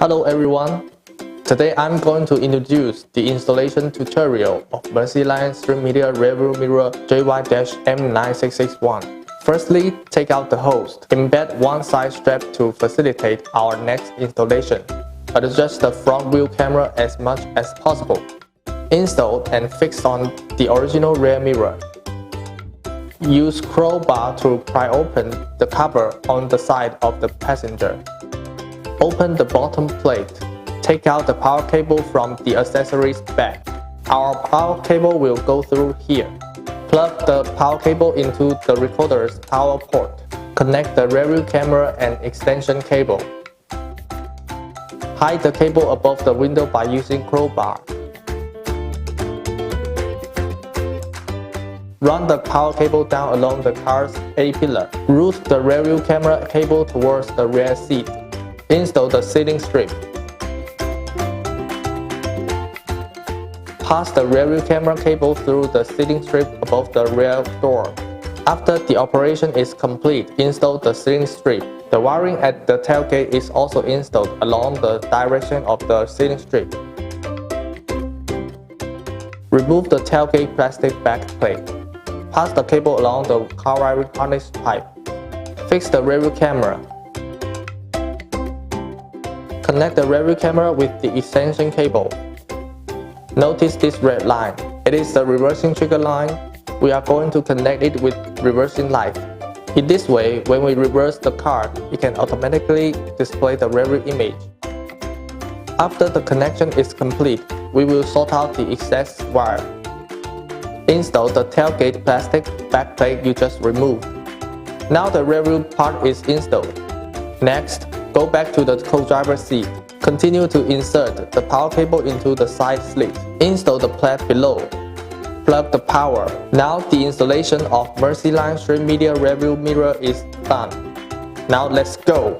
Hello everyone, today I'm going to introduce the installation tutorial of Mercyline Stream Media Rearview Mirror JY-M9661. Firstly, take out the host. Embed one side strap to facilitate our next installation. Adjust the front view camera as much as possible. Install and fix on the original rear mirror. Use crowbar to pry open the cover on the side of the passenger. Open the bottom plate. Take out the power cable from the accessories bag. Our power cable will go through here. Plug the power cable into the recorder's power port. Connect the rearview camera and extension cable. Hide the cable above the window by using crowbar. Run the power cable down along the car's A-pillar. Route the rearview camera cable towards the rear seat. Install the ceiling strip. Pass the rearview camera cable through the ceiling strip above the rear door. After the operation is complete, install the ceiling strip. The wiring at the tailgate is also installed along the direction of the ceiling strip. Remove the tailgate plastic backplate. Pass the cable along the car wiring harness pipe. Fix the rearview camera. Connect the rearview camera with the extension cable. Notice this red line. It is the reversing trigger line. We are going to connect it with reversing light. In this way, when we reverse the car, it can automatically display the rearview image. After the connection is complete, we will sort out the excess wire. Install the tailgate plastic backplate you just removed. Now the rearview part is installed. Next, go back to the co-driver's seat. Continue to insert the power cable into the side slit. Install the plate below. Plug the power. Now the installation of Mercyline Stream Media Rearview Mirror is done. Now let's go!